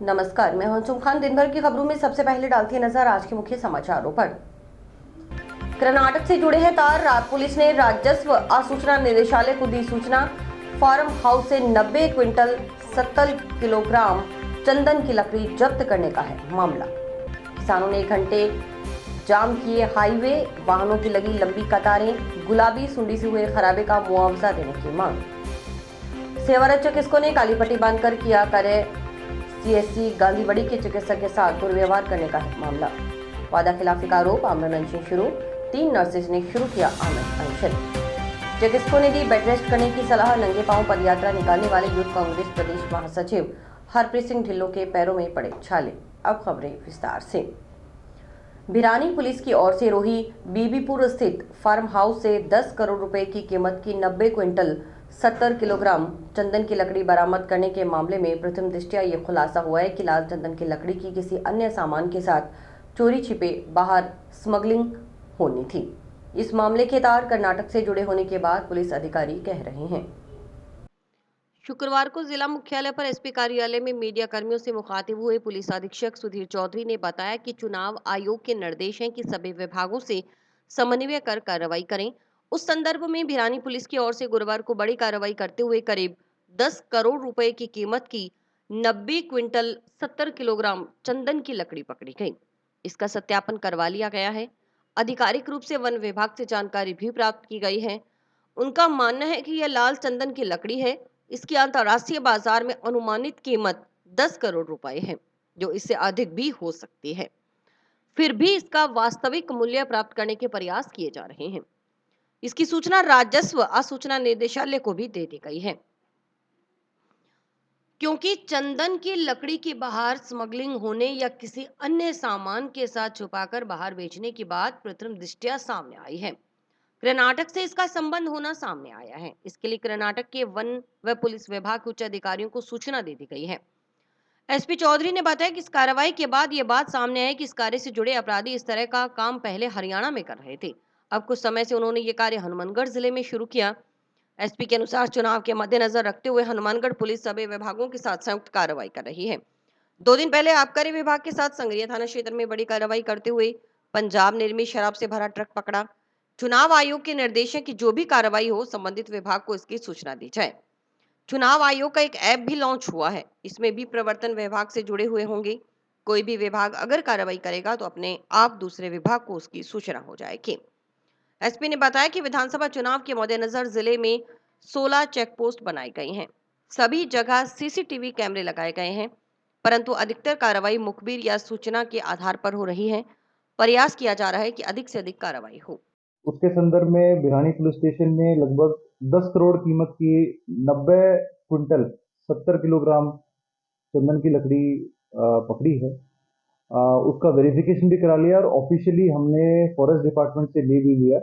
नमस्कार, मैं हंसुम खान। दिन भर की खबरों में सबसे पहले डालती है नजर आज के मुख्य समाचारों पर। कर्नाटक से जुड़े हैं तार। पुलिस ने राजस्व आसूचना निदेशालय को दी सूचना। फार्म हाउस से 90 क्विंटल 70 किलोग्राम चंदन की लकड़ी जब्त करने का है मामला। किसानों ने 1 घंटे जाम किए हाईवे, वाहनों की लगी लंबी कतारें। गुलाबी सुंडी से हुए खराबे का मुआवजा देने की मांग। सेवारत चिकित्सकों ने काली पट्टी बांधकर किया कार्य। सीएससी गांधीवाड़ी के चिकित्सक के साथ दुर्व्यवहार करने का है मामला। वादा खिलाफी का आरोप, आमरण अनशन शुरू। 3 नर्सेज ने शुरू किया आमरण अनशन। चिकित्सकों ने दी बेड रेस्ट करने की सलाह। नंगे पांव पदयात्रा निकालने वाले यूथ कांग्रेस प्रदेश महासचिव हरप्रीत सिंह ढिल्लों के पैरों में पड़े छाले। अब खबरें विस्तार से। भिरानी पुलिस की ओर से रोही बीबीपुर स्थित फार्म हाउस से 10 करोड़ रुपए की कीमत की 90 क्विंटल 70 किलोग्राम चंदन की लकड़ी बरामद करने के मामले में प्रथम दृष्टया ये खुलासा हुआ है कि लाल चंदन की लकड़ी की किसी अन्य सामान के साथ चोरी छिपे बाहर स्मगलिंग होनी थी। इस मामले के तार कर्नाटक से जुड़े होने के बाद पुलिस अधिकारी कह रहे हैं। शुक्रवार को जिला मुख्यालय पर एसपी कार्यालय में मीडिया कर्मियों से मुखातिब हुए पुलिस अधीक्षक सुधीर चौधरी ने बताया कि चुनाव आयोग के निर्देश हैं कि सभी विभागों से समन्वय कर कार्रवाई करें। उस संदर्भ में भिरानी पुलिस की ओर से गुरुवार को बड़ी कार्रवाई करते हुए करीब 10 करोड़ रुपए की कीमत की 90 क्विंटल 70 किलोग्राम चंदन की लकड़ी पकड़ी गई। इसका सत्यापन करवा लिया गया है। आधिकारिक रूप से वन विभाग से जानकारी भी प्राप्त की गई है। उनका मानना है कि यह लाल चंदन की लकड़ी है। इसकी अंतर्राष्ट्रीय बाजार में अनुमानित कीमत 10 करोड़ रुपए है, जो इससे अधिक भी हो सकती है। फिर भी इसका वास्तविक मूल्य प्राप्त करने के प्रयास किए जा रहे हैं। इसकी सूचना राजस्व आसूचना निदेशालय को भी दे दी गई है, क्योंकि चंदन की लकड़ी की बाहर स्मगलिंग होने या किसी अन्य सामान के साथ छुपाकर बाहर बेचने की बात प्रथम दृष्टया सामने आई है। कर्नाटक से इसका संबंध होना सामने आया है। इसके लिए कर्नाटक के वन व पुलिस विभाग के उच्च अधिकारियों को सूचना दे दी गई है। एसपी चौधरी ने बताया कि इस कार्रवाई के बाद यह बात सामने आई कि इस कार्य से जुड़े अपराधी इस तरह का काम पहले हरियाणा में कर रहे थे। अब कुछ समय से उन्होंने ये कार्य हनुमानगढ़ जिले में शुरू किया। एसपी के अनुसार चुनाव के मद्देनजर रखते हुए हनुमानगढ़ पुलिस सभी विभागों के साथ संयुक्त कार्रवाई कर रही है। 2 दिन पहले आबकारी विभाग के साथ संग्रिया थाना क्षेत्र में बड़ी कार्रवाई करते हुए पंजाब निर्मित शराब से भरा ट्रक पकड़ा। चुनाव आयोग के निर्देश है कि जो भी कार्रवाई हो संबंधित विभाग को इसकी सूचना दी जाए। चुनाव आयोग का एक ऐप भी लॉन्च हुआ है। इसमें भी प्रवर्तन विभाग से जुड़े हुए होंगे। कोई भी विभाग अगर कार्रवाई करेगा तो अपने आप दूसरे विभाग को उसकी सूचना हो जाएगी। एसपी ने बताया कि विधानसभा चुनाव के मद्देनजर जिले में 16 चेक पोस्ट बनाई गई हैं। सभी जगह सीसीटीवी कैमरे लगाए गए हैं, परंतु अधिकतर कार्रवाई मुखबिर या सूचना के आधार पर हो रही है। प्रयास किया जा रहा है कि अधिक से अधिक कार्रवाई हो। उसके संदर्भ में भिरानी पुलिस स्टेशन ने लगभग 10 करोड़ कीमत की 90 क्विंटल 70 किलोग्राम चंदन की लकड़ी पकड़ी है। उसका वेरिफिकेशन भी करा लिया और ऑफिशियली हमने फॉरेस्ट डिपार्टमेंट से ले भी लिया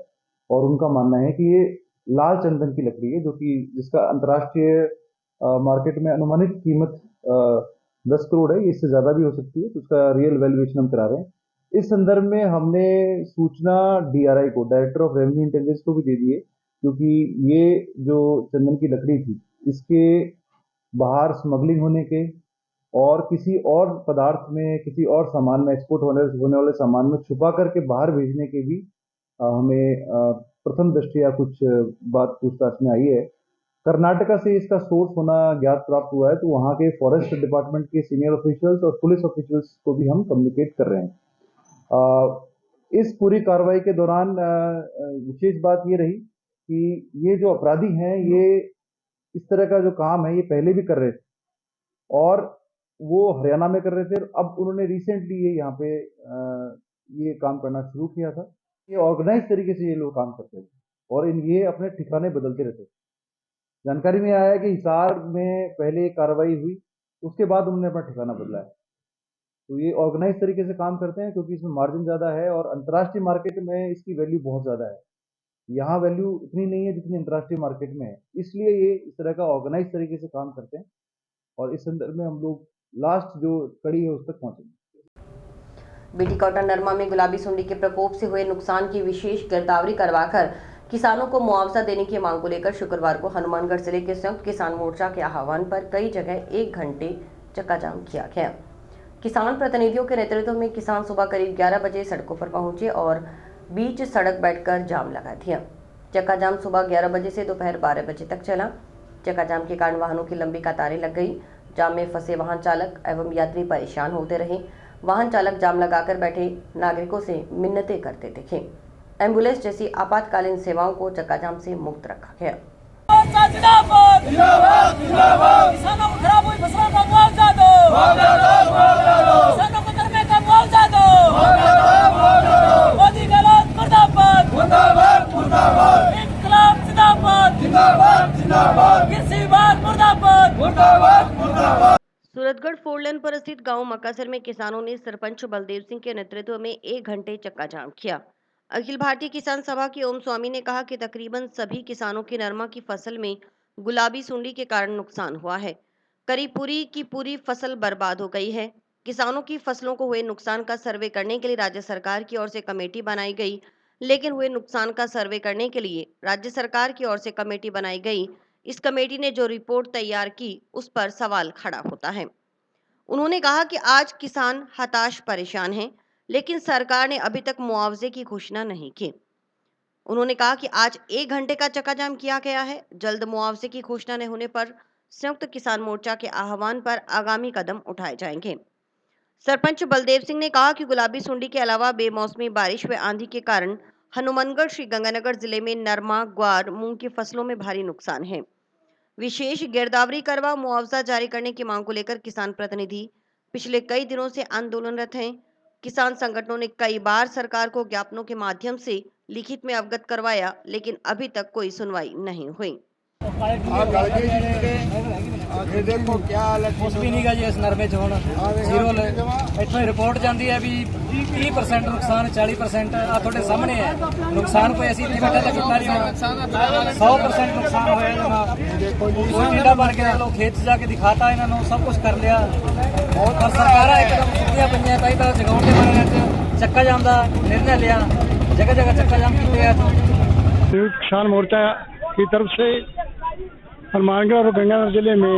और उनका मानना है कि ये लाल चंदन की लकड़ी है, जो कि जिसका अंतर्राष्ट्रीय मार्केट में अनुमानित कीमत 10 करोड़ है। इससे ज़्यादा भी हो सकती है, तो उसका रियल वैल्यूएशन हम करा रहे हैं। इस संदर्भ में हमने सूचना डीआरआई को, डायरेक्टर ऑफ रेवेन्यू इंटेलिजेंस को भी दे दी है, क्योंकि ये जो चंदन की लकड़ी थी, इसके बाहर स्मगलिंग होने के और किसी और पदार्थ में, किसी और सामान में, एक्सपोर्ट होने वाले सामान में छुपा करके बाहर भेजने के भी हमें प्रथम दृष्टया कुछ बात पूछताछ में आई है। कर्नाटका से इसका सोर्स होना ज्ञात प्राप्त हुआ है, तो वहाँ के फॉरेस्ट डिपार्टमेंट के सीनियर ऑफिशियल्स और पुलिस ऑफिशियल्स को भी हम कम्युनिकेट कर रहे हैं। इस पूरी कार्रवाई के दौरान विशेष बात ये रही कि ये जो अपराधी हैं, ये इस तरह का जो काम है ये पहले भी कर रहे थे और वो हरियाणा में कर रहे थे। अब उन्होंने रिसेंटली ये यहाँ पे ये काम करना शुरू किया था। ये ऑर्गेनाइज तरीके से ये लोग काम करते थे और ये अपने ठिकाने बदलते रहते थे। जानकारी में आया है कि हिसार में पहले कार्रवाई हुई, उसके बाद उन्होंने अपना ठिकाना बदला है। तो ये ऑर्गेनाइज तरीके से काम करते हैं, क्योंकि इसमें मार्जिन ज़्यादा है और अंतर्राष्ट्रीय मार्केट में इसकी वैल्यू बहुत ज़्यादा है। यहाँ वैल्यू इतनी नहीं है जितनी अंतर्राष्ट्रीय मार्केट में है, इसलिए ये इस तरह का ऑर्गेनाइज तरीके से काम करते हैं और इस संदर्भ में हम लोग लास्ट जो कड़ी है उस तक पहुंचेंगे। बीटी कॉटन नरमा में गुलाबी सुंडी के प्रकोप से हुए नुकसान की विशेष गिरदावरी करवाकर किसानों को मुआवजा देने की मांग को लेकर शुक्रवार को हनुमानगढ़ जिले के संयुक्त किसान मोर्चा के आह्वान पर कई जगह 1 घंटे चक्का जाम किया गया। किसान प्रतिनिधियों के नेतृत्व में किसान सुबह करीब 11 बजे सड़कों पर पहुंचे और बीच सड़क बैठकर जाम लगा दिया। चक्का जाम सुबह 11 बजे से दोपहर 12 बजे तक चला। चक्का जाम के कारण वाहनों की लंबी कतारें लग गई। जाम में फंसे वाहन चालक एवं यात्री परेशान होते रहे। वाहन चालक जाम लगाकर बैठे नागरिकों से मिन्नतें करते दिखे। एम्बुलेंस जैसी आपातकालीन सेवाओं को चक्का जाम से मुक्त रखा गया। सूरतगढ़ 4 लेन पर स्थित गांव मक्कासर में किसानों ने सरपंच बलदेव सिंह के नेतृत्व में 1 घंटे चक्का जाम किया। अखिल भारतीय किसान सभा के ओम स्वामी ने कहा कि तकरीबन सभी किसानों की नरमा की फसल में गुलाबी सुंडी के कारण नुकसान हुआ है। करीब पूरी की पूरी फसल बर्बाद हो गई है। किसानों की फसलों को हुए नुकसान का सर्वे करने के लिए राज्य सरकार की ओर से कमेटी बनाई गई, लेकिन हुए नुकसान का सर्वे करने के लिए राज्य सरकार की ओर से कमेटी बनाई गई, इस कमेटी ने जो रिपोर्ट तैयार की उस पर सवाल खड़ा होता है। उन्होंने कहा कि आज किसान हताश परेशान हैं, लेकिन सरकार ने अभी तक मुआवजे की घोषणा नहीं की। उन्होंने कहा कि आज 1 घंटे का चक्का जाम किया गया है। जल्द मुआवजे की घोषणा न होने पर संयुक्त किसान मोर्चा के आह्वान पर आगामी कदम उठाए जाएंगे। सरपंच बलदेव सिंह ने कहा कि गुलाबी सुंडी के अलावा बेमौसमी बारिश व आंधी के कारण हनुमानगढ़ श्रीगंगानगर जिले में नरमा, ग्वार, मूंग की फसलों में भारी नुकसान है। विशेष गिरदावरी करवा मुआवजा जारी करने की मांग को लेकर किसान प्रतिनिधि पिछले कई दिनों से आंदोलनरत हैं। किसान संगठनों ने कई बार सरकार को ज्ञापनों के माध्यम से लिखित में अवगत करवाया, लेकिन अभी तक कोई सुनवाई नहीं हुई। ये देखो क्या हालत कुछ भी नहीं गा जी इस नरमे च हुण जीरो ले इत्थों रिपोर्ट जाती है भी 30% नुकसान 40% आ तुहाडे सामने है नुकसान कोई ऐसी इत्थे बैठे तो कितना नहीं 100% नुकसान होया जनाब। कोई टीडा बन के लोग खेत च जाके दिखाता इन्होंने सब कुछ कर लिया और सरकारां एकदम सुत्तियां पईयां ताई तां जगाउण दे बारे च चक्का जाम दा निर्णय लिया, जगह जगह चक्का जाम कीते आ। संयुक्त किसान मोर्चा की तरफ से हनुमानगढ़ और गंगानगर जिले में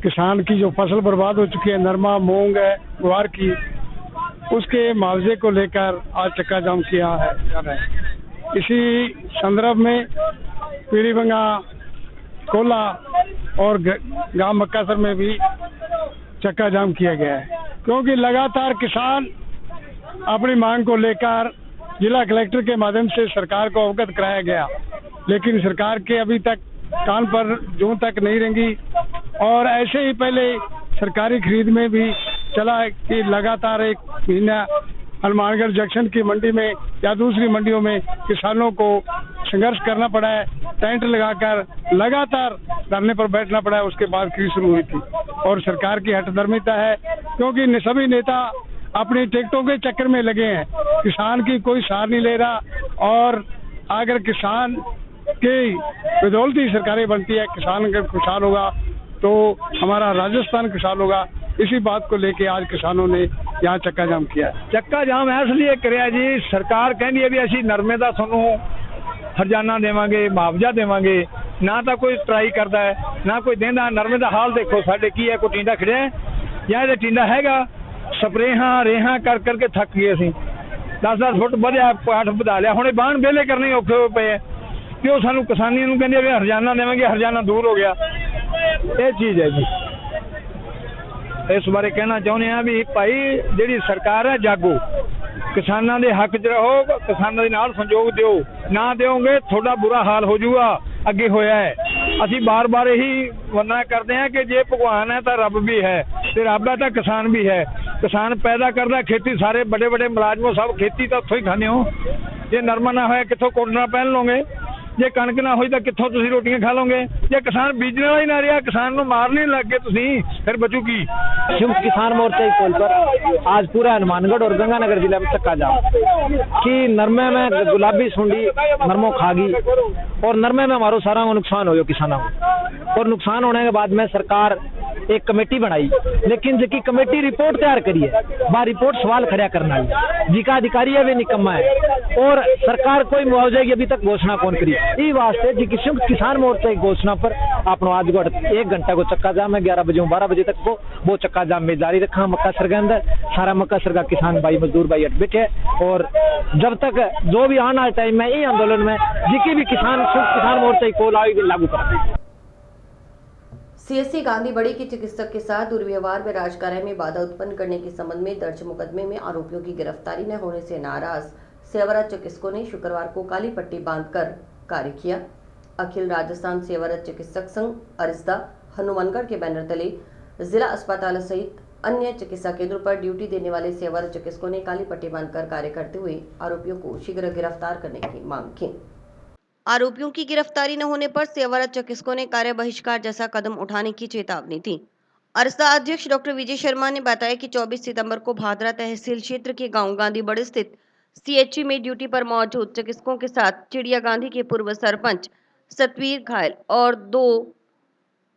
किसान की जो फसल बर्बाद हो चुकी है, नरमा, मूंग है, ग्वार की, उसके मुआवजे को लेकर आज चक्का जाम किया है। इसी संदर्भ में पीलीबंगा, कोला और गांव मक्कासर में भी चक्का जाम किया गया है, क्योंकि लगातार किसान अपनी मांग को लेकर जिला कलेक्टर के माध्यम से सरकार को अवगत कराया गया, लेकिन सरकार के अभी तक कान पर जूं तक नहीं रेंगी। और ऐसे ही पहले सरकारी खरीद में भी चला कि लगातार 1 महीना हनुमानगढ़ जंक्शन की मंडी में या दूसरी मंडियों में किसानों को संघर्ष करना पड़ा है, टेंट लगाकर लगातार धरने पर बैठना पड़ा है। उसके बाद खरीद शुरू हुई थी और सरकार की हठधर्मिता है, क्योंकि सभी नेता अपनी टिकटों के चक्कर में लगे हैं, किसान की कोई सार नहीं ले रहा। और अगर किसान की बदौलती सरकारें बनती है, किसान अगर खुशहाल होगा तो हमारा राजस्थान खुशहाल होगा। इसी बात को लेके आज किसानों ने यहाँ चक्का जाम किया है। चक्का जाम इसलिए करिया जी, सरकार कहती है भी असीं नरमे दा तुहानूं हरजाना देवांगे, मुआवजा देवांगे, ना तो कोई ट्राई करता है ना कोई देंदा। नरमे दा हाल देखो साडे की है, कोई टींडा खड़िया है या ये टींडा हैगा, स्प्रेहां रेहां कर करके थक गए असीं। 10-10 फुट बढ़िया 8 वधा लिया, हुणे बाण बेले करने औखे होए पे कि वो सानूं किसानी नूं कहंदे भी हरजाना देवांगे, हरजाना दूर हो गया। ये चीज़ है जी, इस बारे कहना चाहुंदे आ भी भाई जिहड़ी सरकार है जागो, किसानां दे हक च रहो, किसानां दे नाल संजोग दिओ, ना दिओगे थोड़ा बुरा हाल हो जाऊगा। अगे होया है, असीं बार-बार यही वरना करते हैं कि जे भगवान है तो रब भी है, ते रब है तो किसान भी है। किसान पैदा करता खेती, सारे बड़े बड़े मुलाजमों सब खेती तो उत्थों ही खाने हो। जे नरमा ना होया कित्थों कोटना पहन लोगे, जे कणक ना हुई तो कित्थों तुसीं रोटियां खा लोगे। जे किसान बीजने वाला ही ना रहा, किसान को मारने लग गए तुसीं, फिर बचू की। संयुक्त किसान मोर्चा की कॉल पर आज पूरा हनुमानगढ़ और गंगानगर जिले में चक्का जाम कि नरमे में गुलाबी सुंडी नरमो खा गई और नरमे में हमारो सारा नुकसान हो गया किसानों को। और नुकसान होने के बाद में सरकार एक कमेटी बनाई, लेकिन जिकी कमेटी रिपोर्ट तैयार करी है वह रिपोर्ट सवाल खड़ा करना है, जिका अधिकारी है वे निकम्मा है और सरकार कोई मुआवजे की अभी तक घोषणा कौन करी। ई वास्ते जी किसान मोर्चा की घोषणा पर अपनो आज 1 घंटा को चक्का जाम है, 11 बजे 12 बजे तक वो चक्का जाम में जारी रखा। मक्कासर के अंदर सारा मक्कासर का किसान भाई मजदूर भाई अट बैठे और जब तक जो भी आने वाले टाइम में ये आंदोलन में जिकी भी किसान मोर्चा को लागू कर। सीएससी गांधी बड़ी के चिकित्सक के साथ दुर्व्यवहार में राजकार्य में बाधा उत्पन्न करने के संबंध में दर्ज मुकदमे में आरोपियों की गिरफ्तारी न होने से नाराज सेवारत चिकित्सकों ने शुक्रवार को काली पट्टी बांधकर कार्य किया। अखिल राजस्थान सेवारत चिकित्सक संघ अरिस्दा हनुमानगढ़ के बैनर तले जिला अस्पताल सहित अन्य चिकित्सा केंद्रों पर ड्यूटी देने वाले सेवारत चिकित्सकों ने काली पट्टी बांधकर कार्य करते हुए आरोपियों को शीघ्र गिरफ्तार करने की मांग की। आरोपियों की गिरफ्तारी न होने पर सेवारत चिकित्सकों ने कार्य बहिष्कार जैसा कदम उठाने की चेतावनी दी। अरिस्दा अध्यक्ष डॉक्टर विजय शर्मा ने बताया कि 24 सितंबर को भादरा तहसील क्षेत्र के गांव गांधीबड़ स्थित सीएचसी में ड्यूटी पर मौजूद चिकित्सकों के साथ चिड़िया गांधी के पूर्व सरपंच सतवीर घायल और 2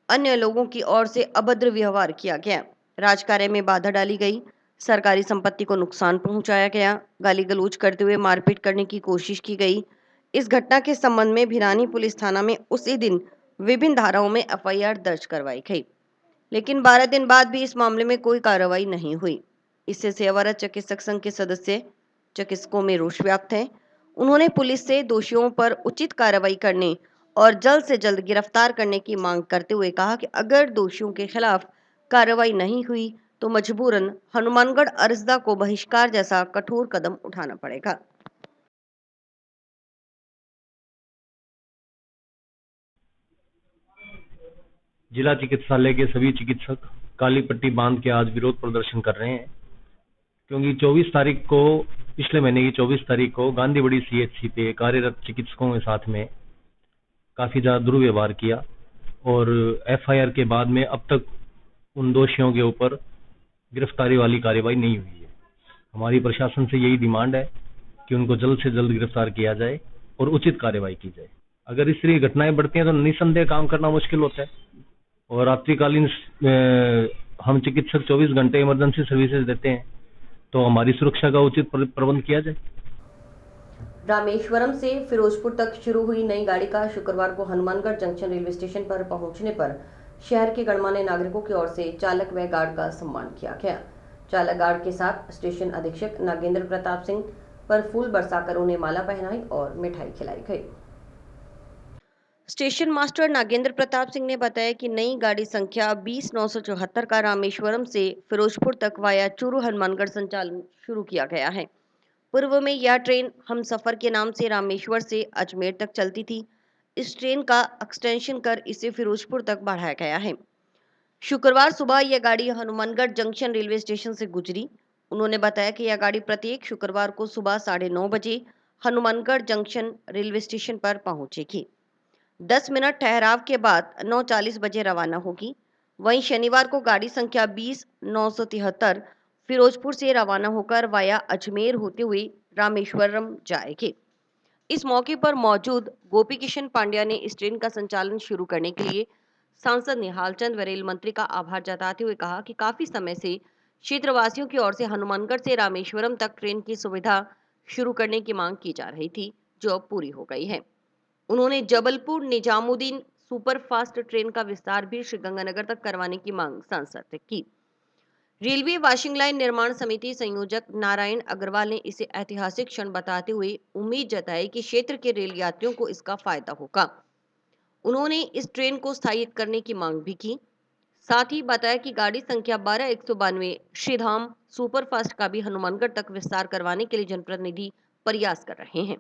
अन्य लोगों की ओर से अभद्र व्यवहार किया गया। राजकार्य में बाधा डाली गई, सरकारी संपत्ति को नुकसान पहुंचाया गया, गाली गलौज करते हुए मारपीट करने की कोशिश की गई। इस घटना के संबंध में भिरानी पुलिस थाना में उसी दिन विभिन्न धाराओं में एफआईआर दर्ज करवाई गई, लेकिन 12 दिन बाद भी इस मामले में कोई कार्रवाई नहीं हुई। इससे सेवारत चिकित्सक संघ के सदस्य चिकित्सकों में रोष व्याप्त है। उन्होंने पुलिस से दोषियों पर उचित कार्रवाई करने और जल्द से जल्द गिरफ्तार करने की मांग करते हुए कहा कि अगर दोषियों के खिलाफ कार्रवाई नहीं हुई तो मजबूरन हनुमानगढ़ अरिस्दा को बहिष्कार जैसा कठोर कदम उठाना पड़ेगा। जिला चिकित्सालय के सभी चिकित्सक काली पट्टी बांध के आज विरोध प्रदर्शन कर रहे हैं, क्योंकि 24 तारीख को पिछले महीने की 24 तारीख को गांधीबड़ी सीएचसी पे कार्यरत चिकित्सकों के साथ में काफी ज्यादा दुर्व्यवहार किया और एफआईआर के बाद में अब तक उन दोषियों के ऊपर गिरफ्तारी वाली कार्रवाई नहीं हुई है। हमारी प्रशासन से यही डिमांड है कि उनको जल्द से जल्द गिरफ्तार किया जाए और उचित कार्रवाई की जाए। अगर इस तरह घटनाएं बढ़ती हैं तो निस्संदेह काम करना मुश्किल होता है और रात्रिकालीन हम चिकित्सक 24 घंटे इमरजेंसी सर्विसेज देते हैं, तो हमारी सुरक्षा का उचित प्रबंध किया जाए। रामेश्वरम से फिरोजपुर तक शुरू हुई नई गाड़ी का शुक्रवार को हनुमानगढ़ जंक्शन रेलवे स्टेशन पर पहुंचने पर शहर के गणमान्य नागरिकों की ओर से चालक व गार्ड का सम्मान किया गया। चालक गार्ड के साथ स्टेशन अधीक्षक नागेंद्र प्रताप सिंह पर फूल बरसाकर उन्हें माला पहनाई और मिठाई खिलाई गई। स्टेशन मास्टर नागेंद्र प्रताप सिंह ने बताया कि नई गाड़ी संख्या 20974 का रामेश्वरम से फिरोजपुर तक वाया चूरू हनुमानगढ़ संचालन शुरू किया गया है। पूर्व में यह ट्रेन हम सफर के नाम से रामेश्वर से अजमेर तक चलती थी। इस ट्रेन का एक्सटेंशन कर इसे फिरोजपुर तक बढ़ाया गया है। शुक्रवार सुबह यह गाड़ी हनुमानगढ़ जंक्शन रेलवे स्टेशन से गुजरी। उन्होंने बताया कि यह गाड़ी प्रत्येक शुक्रवार को सुबह 9:30 बजे हनुमानगढ़ जंक्शन रेलवे स्टेशन पर पहुंचेगी। 10 मिनट ठहराव के बाद 9:40 बजे रवाना होगी। वहीं शनिवार को गाड़ी संख्या 20973 फिरोजपुर से रवाना होकर वाया अजमेर होते हुए रामेश्वरम जाएगी। इस मौके पर मौजूद गोपी किशन पांड्या ने इस ट्रेन का संचालन शुरू करने के लिए सांसद निहाल चंद व रेल मंत्री का आभार जताते हुए कहा कि काफी समय से क्षेत्रवासियों की ओर से हनुमानगढ़ से रामेश्वरम तक ट्रेन की सुविधा शुरू करने की मांग की जा रही थी, जो अब पूरी हो गई है। उन्होंने जबलपुर निजामुद्दीन सुपरफास्ट ट्रेन का विस्तार भी श्रीगंगानगर तक करवाने की मांग सांसद से की। रेलवे वाशिंग लाइन निर्माण समिति संयोजक नारायण अग्रवाल ने इसे ऐतिहासिक क्षण बताते हुए उम्मीद जताई कि क्षेत्र के रेल यात्रियों को इसका फायदा होगा। उन्होंने इस ट्रेन को स्थायित करने की मांग भी की। साथ ही बताया कि गाड़ी संख्या 12192 श्रीधाम सुपरफास्ट का भी हनुमानगढ़ तक विस्तार करवाने के लिए जनप्रतिनिधि प्रयास कर रहे हैं।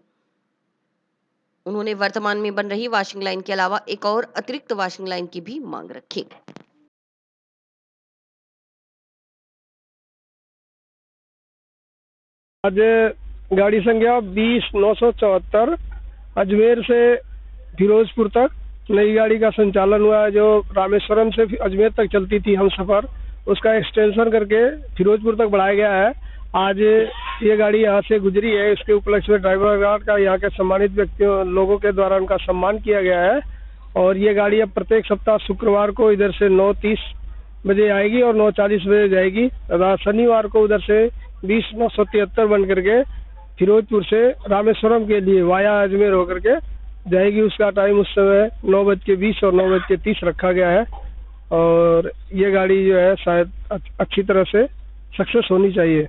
उन्होंने वर्तमान में बन रही वाशिंग लाइन के अलावा एक और अतिरिक्त वाशिंग लाइन की भी मांग रखी। आज गाड़ी संख्या 20974 अजमेर से फिरोजपुर तक नई गाड़ी का संचालन हुआ है, जो रामेश्वरम से अजमेर तक चलती थी हम सफर, उसका एक्सटेंशन करके फिरोजपुर तक बढ़ाया गया है। आज ये गाड़ी यहाँ से गुजरी है। इसके उपलक्ष्य में ड्राइवर गार्ड का यहाँ के सम्मानित व्यक्तियों लोगों के द्वारा उनका सम्मान किया गया है। और ये गाड़ी अब प्रत्येक सप्ताह शुक्रवार को इधर से 9:30 बजे आएगी और 9:40 बजे जाएगी। रात शनिवार को उधर से 20/973 बन करके फिरोजपुर से रामेश्वरम के लिए वाया अजमेर होकर के जाएगी। उसका टाइम उस समय 9:20 और 9:30 रखा गया है और ये गाड़ी जो है शायद अच्छी तरह से सक्सेस होनी चाहिए।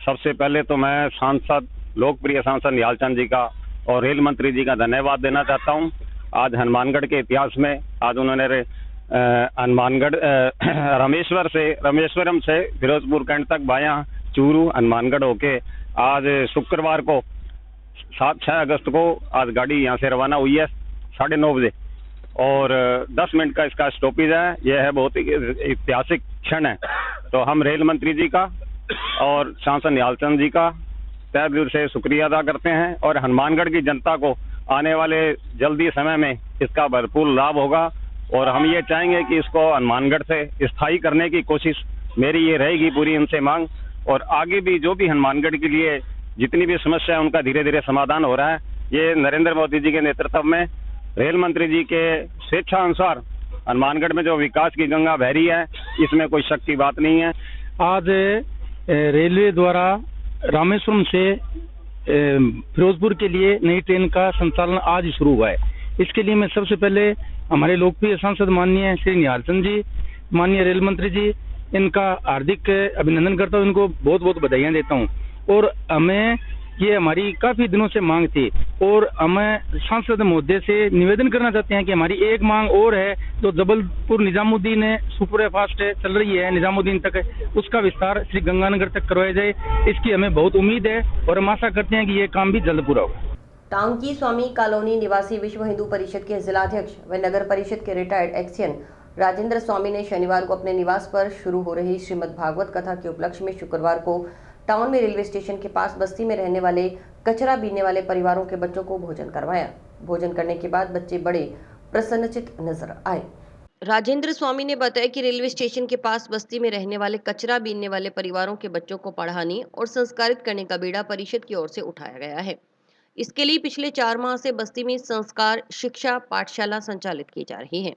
सबसे पहले तो मैं सांसद, लोकप्रिय सांसद निहाल चंद जी का और रेल मंत्री जी का धन्यवाद देना चाहता हूं। आज हनुमानगढ़ के इतिहास में आज उन्होंने हनुमानगढ़ रामेश्वरम से फिरोजपुर कैंट तक वाया चूरू हनुमानगढ़ होके आज शुक्रवार को 6 अगस्त को आज गाड़ी यहाँ से रवाना हुई है 9:30 बजे और 10 मिनट का इसका स्टॉपेज है। यह है बहुत ही ऐतिहासिक क्षण है। तो हम रेल मंत्री जी का और सांसद निहाल चंद जी का तहे दिल से शुक्रिया अदा करते हैं और हनुमानगढ़ की जनता को आने वाले जल्दी समय में इसका भरपूर लाभ होगा और हम ये चाहेंगे कि इसको हनुमानगढ़ से स्थायी करने की कोशिश मेरी ये रहेगी पूरी इनसे मांग। और आगे भी जो भी हनुमानगढ़ के लिए जितनी भी समस्या है उनका धीरे धीरे समाधान हो रहा है। ये नरेंद्र मोदी जी के नेतृत्व में रेल मंत्री जी के स्वेच्छा अनुसार हनुमानगढ़ में जो विकास की गंगा बह रही है इसमें कोई शक की बात नहीं है। आज रेलवे द्वारा रामेश्वरम से फिरोजपुर के लिए नई ट्रेन का संचालन आज शुरू हुआ है। इसके लिए मैं सबसे पहले हमारे लोकप्रिय सांसद माननीय श्री निहाल चंद जी, माननीय रेल मंत्री जी, इनका हार्दिक अभिनंदन करता हूँ, इनको बहुत बहुत बधाइयाँ देता हूँ। और हमें ये हमारी काफी दिनों से मांग थी और हमें सांसद महोदय से निवेदन करना चाहते हैं कि हमारी एक मांग और है जो जबलपुर निजामुद्दीन सुपर फास्ट चल रही है निजामुद्दीन तक, उसका विस्तार श्री गंगानगर तक करवाया जाए। इसकी हमें बहुत उम्मीद है और हम आशा करते हैं कि ये काम भी जल्द पूरा होगा। टाउन की स्वामी कॉलोनी निवासी विश्व हिंदू परिषद के जिलाध्यक्ष व नगर परिषद के रिटायर्ड एक्सियन राजेंद्र स्वामी ने शनिवार को अपने निवास पर शुरू हो रही श्रीमद् भागवत कथा के उपलक्ष्य में शुक्रवार को टाउन में रेलवे स्टेशन के पास बस्ती में रहने वाले कचरा बीनने वाले परिवारों के बच्चों को भोजन करवाया। भोजन करने के बाद बच्चे बड़े प्रसन्नचित्त नजर आए। राजेंद्र स्वामी ने बताया कि रेलवे स्टेशन के पास बस्ती में रहने वाले कचरा बीनने वाले परिवारों के बच्चों को पढ़ाने और संस्कारित करने का बीड़ा परिषद की ओर से उठाया गया है। इसके लिए पिछले 4 माह से बस्ती में संस्कार शिक्षा पाठशाला संचालित की जा रही है।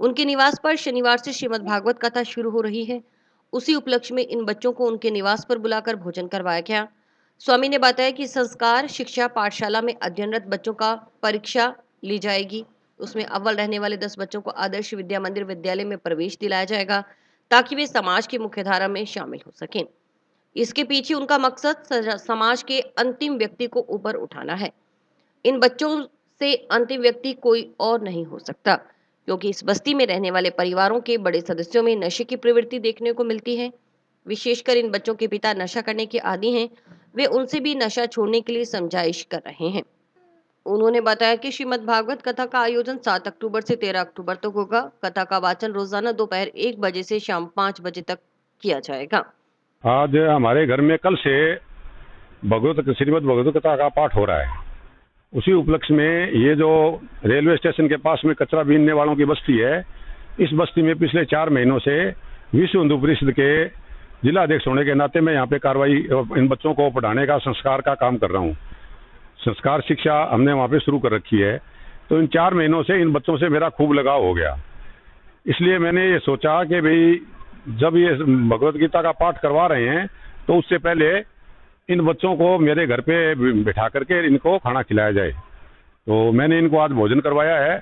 उनके निवास पर शनिवार से श्रीमद् भागवत कथा शुरू हो रही है। उसी उपलक्ष्य में इन बच्चों को उनके निवास पर बुलाकर भोजन करवाया गया। स्वामी ने बताया कि संस्कार शिक्षा पाठशाला में अध्ययनरत बच्चों का परीक्षा ली जाएगी। उसमें अव्वल रहने वाले 10 बच्चों को आदर्श विद्या मंदिर विद्यालय में प्रवेश दिलाया जाएगा ताकि वे समाज की मुख्यधारा में शामिल हो सकें। इसके पीछे उनका मकसद समाज के अंतिम व्यक्ति को ऊपर उठाना है। इन बच्चों से अंतिम व्यक्ति कोई और नहीं हो सकता, क्योंकि इस बस्ती में रहने वाले परिवारों के बड़े सदस्यों में नशे की प्रवृत्ति देखने को मिलती है। विशेषकर इन बच्चों के पिता नशा करने के आदी हैं। वे उनसे भी नशा छोड़ने के लिए समझाइश कर रहे हैं। उन्होंने बताया कि श्रीमद् भागवत कथा का आयोजन 7 अक्टूबर से 13 अक्टूबर तक होगा। कथा का वाचन रोजाना दोपहर 1 बजे से शाम 5 बजे तक किया जाएगा। आज हमारे घर में कल से श्रीमद् भगवत कथा का पाठ हो रहा है। उसी उपलक्ष्य में ये जो रेलवे स्टेशन के पास में कचरा बीनने वालों की बस्ती है, इस बस्ती में पिछले 4 महीनों से विश्व हिंदू परिषद के जिला अध्यक्ष होने के नाते मैं यहाँ पे कार्रवाई इन बच्चों को पढ़ाने का संस्कार का काम कर रहा हूँ। संस्कार शिक्षा हमने वहाँ पे शुरू कर रखी है। तो इन 4 महीनों से इन बच्चों से मेरा खूब लगाव हो गया। इसलिए मैंने ये सोचा कि भाई जब ये भगवत गीता का पाठ करवा रहे हैं तो उससे पहले इन बच्चों को मेरे घर पे बिठा करके इनको खाना खिलाया जाए। तो मैंने इनको आज भोजन करवाया है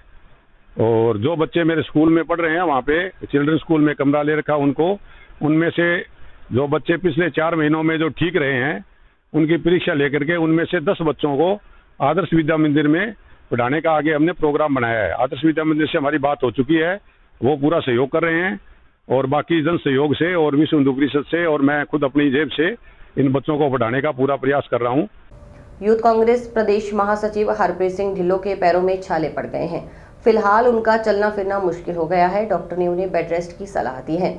और जो बच्चे मेरे स्कूल में पढ़ रहे हैं वहाँ पे चिल्ड्रन स्कूल में कमरा ले रखा उनको, उनमें से जो बच्चे पिछले 4 महीनों में जो ठीक रहे हैं उनकी परीक्षा लेकर के उनमें से 10 बच्चों को आदर्श विद्या मंदिर में पढ़ाने का आगे हमने प्रोग्राम बनाया है। आदर्श विद्या मंदिर से हमारी बात हो चुकी है, वो पूरा सहयोग कर रहे हैं और बाकी जन सहयोग से और विश्व हिंदू परिषद से और मैं खुद अपनी जेब से इन बच्चों को पढ़ाने का पूरा प्रयास कर रहा हूँ। यूथ कांग्रेस प्रदेश महासचिव हरप्रीत सिंह ढिल्लों के पैरों में छाले पड़ गए हैं। फिलहाल उनका चलना फिरना मुश्किल हो गया है। डॉक्टर ने उन्हें बेड रेस्ट की सलाह दी है।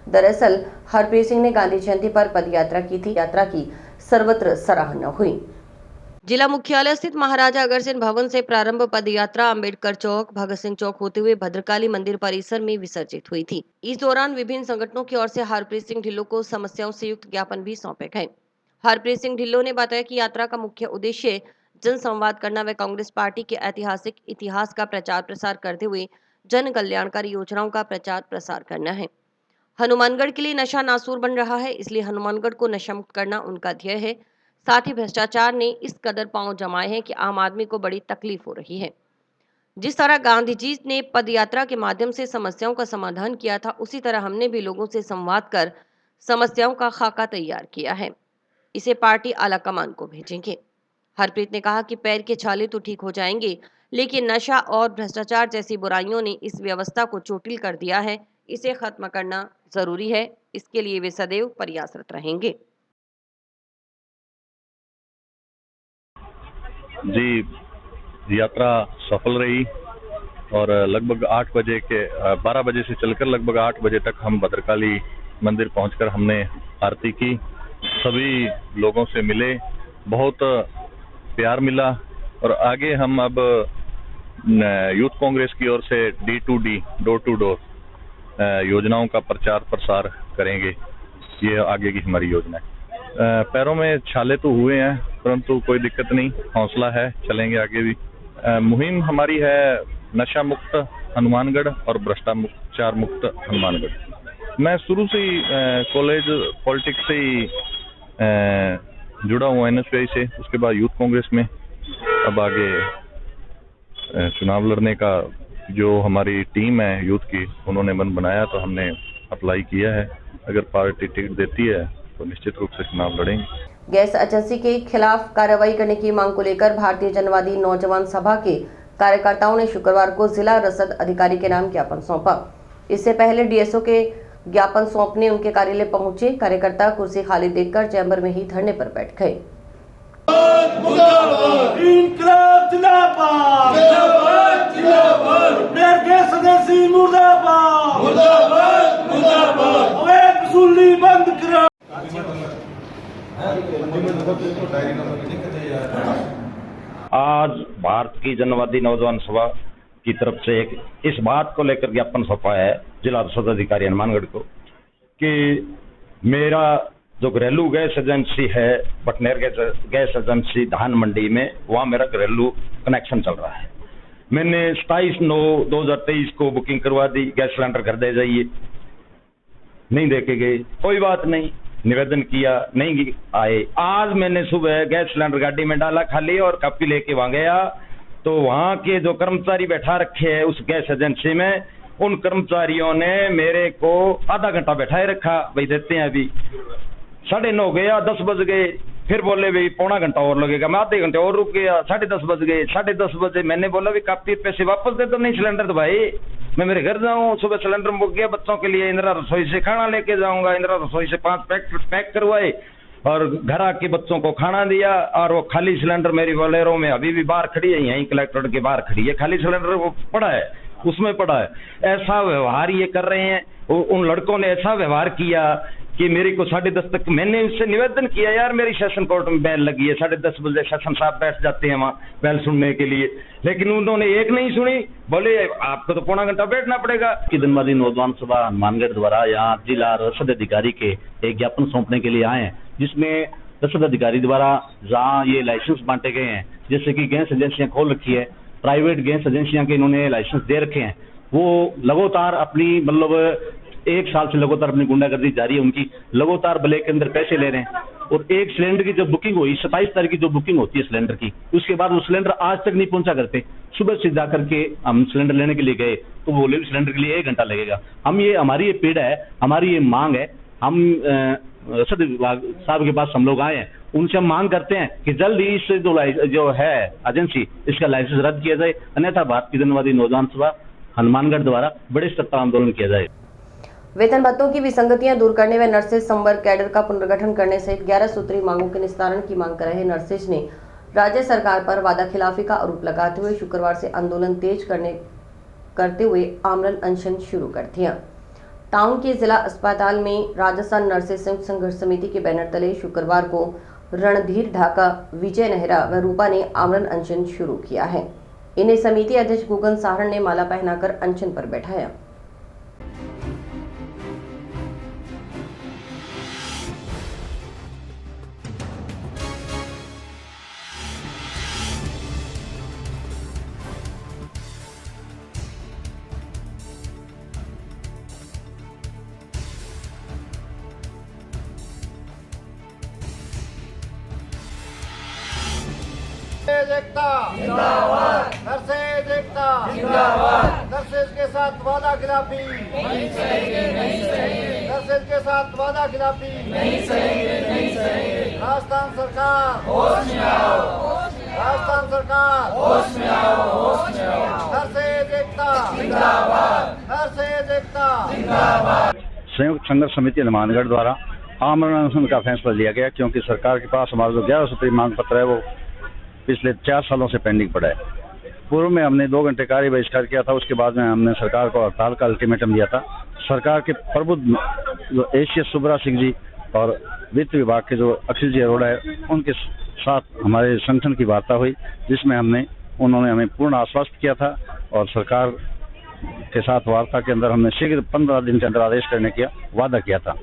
दरअसल हरप्रीत सिंह ने गांधी जयंती पर पदयात्रा की थी। यात्रा की सर्वत्र सराहना हुई। जिला मुख्यालय स्थित महाराजा अग्रसेन भवन से प्रारंभ पदयात्रा अंबेडकर चौक, भगत सिंह चौक होते हुए भद्रकाली मंदिर परिसर में विसर्जित हुई थी। इस दौरान विभिन्न संगठनों की ओर से हरप्रीत सिंह ढिल्लों को समस्याओं से युक्त ज्ञापन भी सौंपे गए। हरप्रीत सिंह ढिल्लों ने बताया कि यात्रा का मुख्य उद्देश्य जन संवाद करना व कांग्रेस पार्टी के ऐतिहासिक इतिहास का प्रचार प्रसार करते हुए जन कल्याणकारी योजनाओं का प्रचार प्रसार करना है। हनुमानगढ़ के लिए नशा नासूर बन रहा है, इसलिए हनुमानगढ़ को नशा मुक्त करना उनका ध्येय है। साथ ही भ्रष्टाचार ने इस कदर पांव जमाए हैं कि आम आदमी को बड़ी तकलीफ हो रही है। जिस तरह गांधी जी ने पद यात्रा के माध्यम से समस्याओं का समाधान किया था, उसी तरह हमने भी लोगों से संवाद कर समस्याओं का खाका तैयार किया है। इसे पार्टी आलाकमान को भेजेंगे। हरप्रीत ने कहा कि पैर के छाले तो ठीक हो जाएंगे, लेकिन नशा और भ्रष्टाचार जैसी बुराइयों ने इस व्यवस्था को चोटिल कर दिया है। इसे खत्म करना जरूरी है। इसके लिए वे सदैव प्रयासरत रहेंगे। जी, यात्रा सफल रही और लगभग 8 बजे के 12 बजे से चलकर लगभग 8 बजे तक हम भद्रकाली मंदिर पहुंचकर हमने आरती की। सभी लोगों से मिले, बहुत प्यार मिला और आगे हम अब यूथ कांग्रेस की ओर से D2D डोर टू डोर योजनाओं का प्रचार प्रसार करेंगे। ये आगे की हमारी योजना है। पैरों में छाले तो हुए हैं, परंतु कोई दिक्कत नहीं, हौसला है, चलेंगे आगे भी। मुहिम हमारी है नशा मुक्त हनुमानगढ़ और भ्रष्टाचार मुक्त हनुमानगढ़। मैं शुरू से ही कॉलेज पॉलिटिक्स से ही जुड़ा हूँ NSPI से, उसके बाद यूथ कांग्रेस में। अब आगे चुनाव लड़ने का जो हमारी टीम है यूथ की, उन्होंने मन बनाया तो हमने अप्लाई किया है। अगर पार्टी टिकट देती है तो निश्चित रूप से चुनाव लड़ेंगे। गैस एजेंसी के खिलाफ कार्रवाई करने की मांग को लेकर भारतीय जनवादी नौजवान सभा के कार्यकर्ताओं ने शुक्रवार को जिला रसद अधिकारी के नाम ज्ञापन सौंपा। इससे पहले DSO के ज्ञापन सौंपने उनके कार्यालय पहुंचे कार्यकर्ता कुर्सी खाली देखकर चैम्बर में ही धरने पर बैठ गए। आज भारत की जनवादी नौजवान सभा की तरफ से एक इस बात को लेकर ज्ञापन सौंपा है जिला रसद अधिकारी हनुमानगढ़ को कि मेरा जो घरेलू गैस एजेंसी है बटनेर गैस एजेंसी धान मंडी में, वहाँ मेरा घरेलू कनेक्शन चल रहा है। मैंने 27/9/2023 को बुकिंग करवा दी, गैस सिलेंडर घर दे जाइए, नहीं देके गए। कोई बात नहीं, निवेदन किया, नहीं आए। आज मैंने सुबह गैस सिलेंडर गाड़ी में डाला खाली और कापी लेके वहां गया तो वहां के जो कर्मचारी बैठा रखे हैं उस गैस एजेंसी में, उन कर्मचारियों ने मेरे को आधा घंटा बैठाए रखा। भाई देते हैं, अभी 9:30 गया, 10 बज गए, फिर बोले भाई पौना घंटा और लगेगा। मैं आधे घंटे और रुक गया, 10:30 बज गए। 10:30 बजे मैंने बोला भाई कापी पैसे वापस दे दो, नहीं सिलेंडर तो भाई मैं मेरे घर जाऊं। सुबह सिलेंडर मुक गया, बच्चों के लिए इंदिरा रसोई से खाना लेके जाऊंगा। इंदिरा रसोई से 5 पैक करवाए और घर आके बच्चों को खाना दिया। और वो खाली सिलेंडर मेरी बोलेरो में अभी भी बाहर खड़ी है, यहीं कलेक्ट्रेट के बाहर खड़ी है, खाली सिलेंडर वो पड़ा है, उसमें पड़ा है। ऐसा व्यवहार ये कर रहे हैं। उन लड़कों ने ऐसा व्यवहार किया कि मेरे को 10:30 तक मैंने उससे निवेदन किया, यार मेरी सेशन कोर्ट में बैल लगी है, 10:30 बजे सेशन साहब बैठ जाते हैं वहाँ बैल सुनने के लिए, लेकिन उन्होंने एक नहीं सुनी। बोले आपको तो पौना घंटा बैठना पड़ेगा। की जनवादी नौजवान सभा हनुमानगढ़ द्वारा यहाँ जिला रसद अधिकारी के एक ज्ञापन सौंपने के लिए आए हैं, जिसमें रसद अधिकारी द्वारा जहाँ ये लाइसेंस बांटे गए हैं, जैसे कि गैस एजेंसियां खोल रखी है, प्राइवेट गैस एजेंसियां के इन्होंने लाइसेंस दे रखे हैं, वो लगातार अपनी मतलब 1 साल से लगातार अपनी गुंडागर्दी जारी है उनकी। लगातार ब्लैक के अंदर पैसे ले रहे हैं और एक सिलेंडर की जब बुकिंग हुई 27 तारीख की जो बुकिंग होती है सिलेंडर की, उसके बाद वो सिलेंडर आज तक नहीं पहुंचा करते। सुबह से जाकर के हम सिलेंडर लेने के लिए गए तो बोले सिलेंडर के लिए 1 घंटा लगेगा। हमारी ये पीड़ा है, हमारी ये मांग है। हम रसद विभाग साहब के पास हम लोग आए हैं, उनसे हम मांग करते हैं कि जल्द ही इससे जो है एजेंसी, इसका लाइसेंस रद्द किया जाए, अन्यथा भारतीय जनवादी नौजवान सभा हनुमानगढ़ द्वारा बड़े स्तर पर आंदोलन किया जाए। वेतन भत्तों की विसंगतियां दूर करने व नर्सेज संवर्ग कैडर का पुनर्गठन करने सहित 11 सूत्री मांगों के निस्तारण की मांग कर रहे नर्सेज ने राज्य सरकार पर वादा खिलाफी का आरोप लगाते हुए शुक्रवार से आंदोलन तेज करते हुए आमरण अनशन शुरू कर दिया। टाउन के जिला अस्पताल में राजस्थान नर्सेज संयुक्त संघर्ष समिति के बैनर तले शुक्रवार को रणधीर ढाका, विजय नेहरा व रूपा ने आमरण अनशन शुरू किया है। इन्हें समिति अध्यक्ष गुगन साहड़ ने माला पहनाकर अनशन पर बैठाया। एकता जिंदाबाद, नर्सेज एकता जिंदाबाद, नर्सेज के साथ वादा खिलाफी नहीं सहेंगे, नहीं सहेंगे, नर्सेज के साथ वादा खिलाफी नहीं सहेंगे, नहीं सहेंगे। राजस्थान सरकार होश में आओ, राजस्थान सरकार होश में आओ, होश में आओ। नर्सेज एकता जिंदाबाद, नर्सेज एकता जिंदाबाद। संयुक्त संघर्ष समिति हनुमानगढ़ द्वारा आमरण अनशन का फैसला लिया गया, क्योंकि सरकार के पास हमारा जो 11 सूत्री मांग पत्र है वो पिछले 4 सालों से पेंडिंग पड़ा है। पूर्व में हमने 2 घंटे कार्य बहिष्कार किया था, उसके बाद में हमने सरकार को हड़ताल का अल्टीमेटम दिया था। सरकार के प्रबुद्ध जो एसीएस सुब्रा सिंह जी और वित्त विभाग के जो अखिल जी अरोड़ा है, उनके साथ हमारे संगठन की वार्ता हुई, जिसमें उन्होंने हमें पूर्ण आश्वस्त किया था और सरकार के साथ वार्ता के अंदर हमने शीघ्र 15 दिन के अंदर आदेश करने का वादा किया था।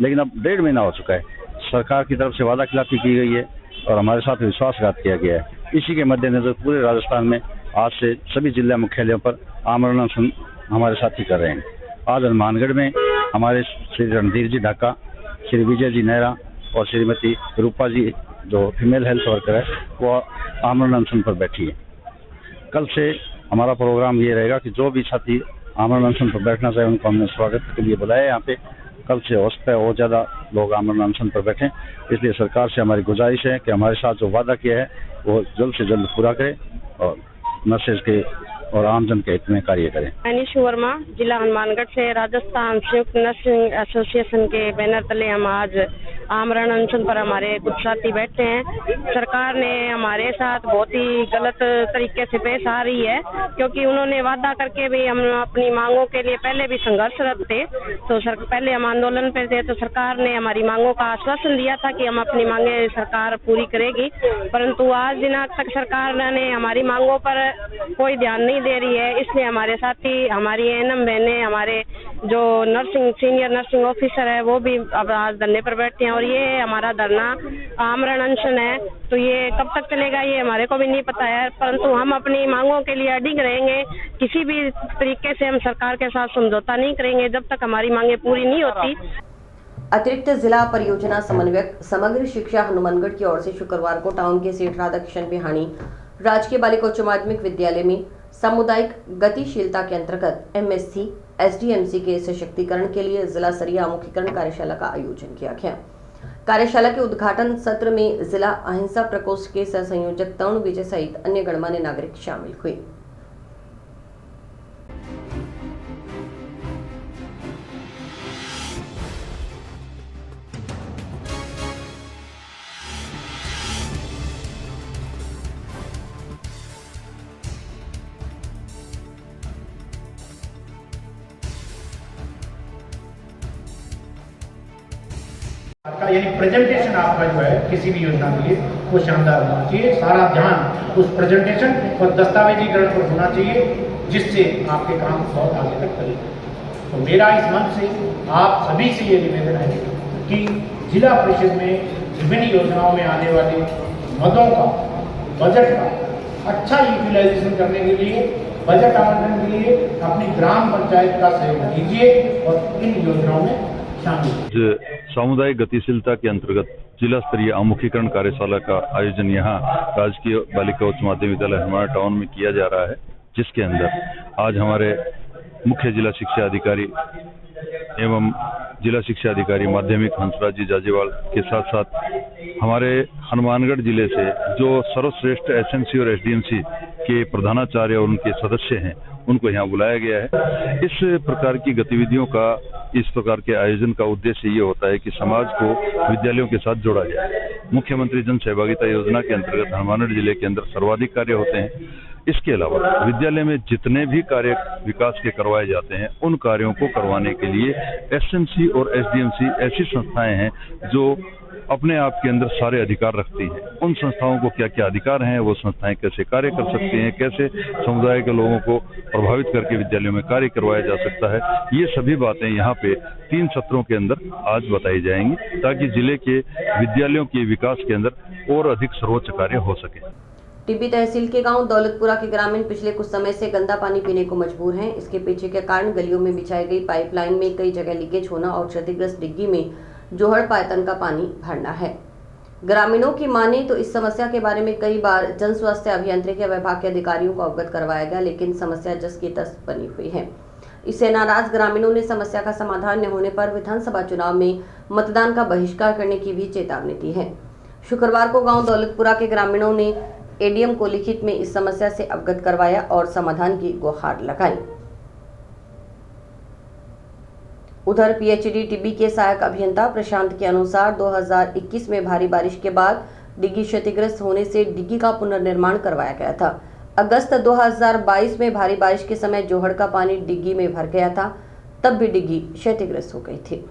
लेकिन अब 1.5 महीना हो चुका है, सरकार की तरफ से वादा खिलाफी की गई है और हमारे साथ विश्वासघात किया गया है। इसी के मद्देनजर पूरे राजस्थान में आज से सभी जिला मुख्यालयों पर आमरण अनशन हमारे साथी कर रहे हैं। आज हनुमानगढ़ में हमारे श्री रणधीर जी ढाका, श्री विजय जी नेहरा और श्रीमती रूपा जी जो फीमेल हेल्थ वर्कर है, वो आमरण अनशन पर बैठी है। कल से हमारा प्रोग्राम ये रहेगा कि जो भी साथी आमरण अनशन पर बैठना चाहे उनको हमने स्वागत के लिए बुलाया यहाँ पे। कल से हो सकता है और ज़्यादा लोग आमरण अनशन पर बैठें, इसलिए सरकार से हमारी गुजारिश है कि हमारे साथ जो वादा किया है वो जल्द से जल्द पूरा करें और नर्सेज के और आमजन के हित में कार्य करें। अनिश वर्मा, जिला हनुमानगढ़ से राजस्थान संयुक्त नर्सिंग एसोसिएशन के बैनर तले हम आज आमरण अनशन पर हमारे कुछ साथी बैठे हैं। सरकार ने हमारे साथ बहुत ही गलत तरीके से पेश आ रही है, क्योंकि उन्होंने वादा करके भी हम अपनी मांगों के लिए पहले भी संघर्षरत थे। तो पहले हम आंदोलन पे थे, तो सरकार ने हमारी मांगों का आश्वासन दिया था कि हम अपनी मांगे सरकार पूरी करेगी, परंतु आज दिनांक तक सरकार ने हमारी मांगों पर कोई ध्यान नहीं दे रही है। इसलिए हमारे साथी, हमारी एएनएम बहनें, हमारे जो नर्सिंग सीनियर नर्सिंग ऑफिसर है, वो भी अब आज धरने पर बैठे हैं और ये हमारा धरना आमरण अनशन है। तो ये कब तक चलेगा ये हमारे को भी नहीं पता है, परंतु हम अपनी मांगों के लिए अडिग रहेंगे। किसी भी तरीके से हम सरकार के साथ समझौता नहीं करेंगे जब तक हमारी मांगे पूरी नहीं होती। अतिरिक्त जिला परियोजना समन्वयक समग्र शिक्षा हनुमानगढ़ की ओर से शुक्रवार को टाउन के सेठ राधाकृष्ण बिहानी राजकीय बालिका उच्च माध्यमिक विद्यालय में सामुदायिक गतिशीलता के अंतर्गत MSc SDMC के सशक्तिकरण के लिए जिला स्तरीय आमुखीकरण कार्यशाला का आयोजन किया गया। कार्यशाला के उद्घाटन सत्र में जिला अहिंसा प्रकोष्ठ के सह संयोजक तरुण विजय सहित अन्य गणमान्य नागरिक शामिल हुए। यानी प्रेजेंटेशन आपका जो है किसी भी योजना के लिए वो शानदार होना चाहिए। सारा ध्यान उस प्रेजेंटेशन और दस्तावेजीकरण पर होना चाहिए, जिससे आपके काम बहुत आगे तक चलेगा। तो मेरा इस मंच से आप सभी से ये निवेदन है कि जिला परिषद में विभिन्न योजनाओं में आने वाले मदों का, बजट का अच्छा यूटिलाइजेशन करने के लिए, बजट आवंटन के लिए अपनी ग्राम पंचायत का सहयोग लीजिए और इन योजनाओं में सामुदायिक गतिशीलता के अंतर्गत जिला स्तरीय आमुखीकरण कार्यशाला का आयोजन यहाँ राजकीय बालिका उच्च माध्यमिक विद्यालय हनुमानगढ़ टाउन में किया जा रहा है, जिसके अंदर आज हमारे मुख्य जिला शिक्षा अधिकारी एवं जिला शिक्षा अधिकारी माध्यमिक हंसराज जी जाजीवाल के साथ साथ हमारे हनुमानगढ़ जिले से जो सर्वश्रेष्ठ SMC और SDMC के प्रधानाचार्य और उनके सदस्य हैं, उनको यहाँ बुलाया गया है। इस प्रकार की गतिविधियों का, इस प्रकार के आयोजन का उद्देश्य ये होता है कि समाज को विद्यालयों के साथ जोड़ा जाए। मुख्यमंत्री जन सहभागिता योजना के अंतर्गत हनुमानगढ़ जिले के अंदर सर्वाधिक कार्य होते हैं। इसके अलावा विद्यालय में जितने भी कार्य विकास के करवाए जाते हैं, उन कार्यों को करवाने के लिए SMC और SDMC ऐसी संस्थाएं हैं जो अपने आप के अंदर सारे अधिकार रखती हैं। उन संस्थाओं को क्या क्या अधिकार हैं, वो संस्थाएं कैसे कार्य कर सकती हैं, कैसे समुदाय के लोगों को प्रभावित करके विद्यालयों में कार्य करवाया जा सकता है, ये सभी बातें यहाँ पे 3 सत्रों के अंदर आज बताई जाएंगी, ताकि जिले के विद्यालयों के विकास के अंदर और अधिक सर्वोच्च कार्य हो सके। टिब्बी तहसील के गांव दौलतपुरा के ग्रामीण पिछले कुछ समय से गंदा पानी पीने को मजबूर हैं। इसके पीछे के कारण गलियों में बिछाई गई पाइपलाइन में कई जगह लीकेज होना और क्षतिग्रस्त डिग्गी में जोहड़ पायतन का पानी भरना है। ग्रामीणों की माने तो इस समस्या के बारे में कई बार जन स्वास्थ्य अभियंत्रिकी विभाग के अधिकारियों को अवगत करवाया गया, लेकिन समस्या जस की तस बनी हुई है। इससे नाराज ग्रामीणों ने समस्या का समाधान न होने पर विधानसभा चुनाव में मतदान का बहिष्कार करने की भी चेतावनी दी है। शुक्रवार को गांव दौलतपुरा के ग्रामीणों ने एडीएम को लिखित में इस समस्या से अवगत करवाया और समाधान की गुहार लगाई। उधर पीएचडी टीबी के सहायक अभियंता प्रशांत के अनुसार 2021 में भारी बारिश के बाद डिग्गी क्षतिग्रस्त होने से डिग्गी का पुनर्निर्माण करवाया गया था। अगस्त 2022 में भारी बारिश के समय जोहड़ का पानी डिग्गी में भर गया था, तब भी डिग्गी क्षतिग्रस्त हो गई थी।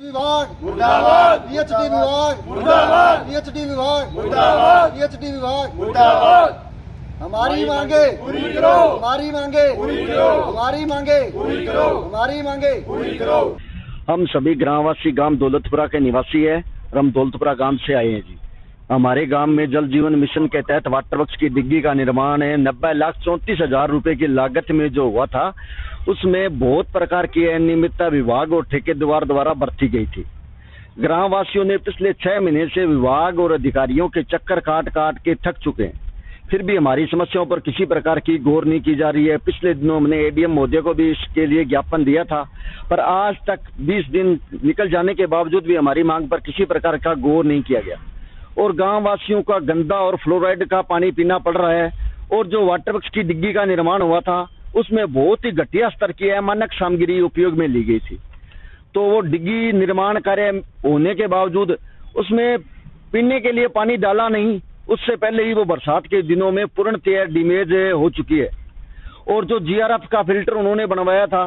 विभाग मुर्दाबाद, पीएचडी विभाग मुर्दाबाद, पीएचडी विभाग मुर्दाबाद, पीएचडी विभाग मुर्दाबाद। हमारी मांगे पूरी करो, हमारी मांगे पूरी करो, हमारी मांगे पूरी करो, हमारी मांगे पूरी करो। हम सभी ग्रामवासी गांव दौलतपुरा के निवासी है और हम दौलतपुरा गांव से आए हैं जी। हमारे गांव में जल जीवन मिशन के तहत वाटर वर्क्स की डिग्गी का निर्माण है 90,34,000 रुपए की लागत में जो हुआ था, उसमें बहुत प्रकार की अनियमितता विभाग और ठेकेदार द्वारा बरती गई थी। ग्रामवासियों ने पिछले 6 महीने से विभाग और अधिकारियों के चक्कर काट काट के थक चुके हैं, फिर भी हमारी समस्याओं पर किसी प्रकार की गौर नहीं की जा रही है। पिछले दिनों हमने एडीएम महोदय को भी इसके लिए ज्ञापन दिया था, पर आज तक 20 दिन निकल जाने के बावजूद भी हमारी मांग पर किसी प्रकार का गौर नहीं किया गया और गाँव वासियों का गंदा और फ्लोराइड का पानी पीना पड़ रहा है। और जो वाटर वर्क्स की डिग्गी का निर्माण हुआ था, उसमें बहुत ही घटिया स्तर की मानक सामग्री उपयोग में ली गई थी। तो वो डिग्गी निर्माण कार्य होने के बावजूद उसमें पीने के लिए पानी डाला नहीं, उससे पहले ही वो बरसात के दिनों में पूर्णतः डैमेज हो चुकी है। और जो जीआरएफ का फिल्टर उन्होंने बनवाया था,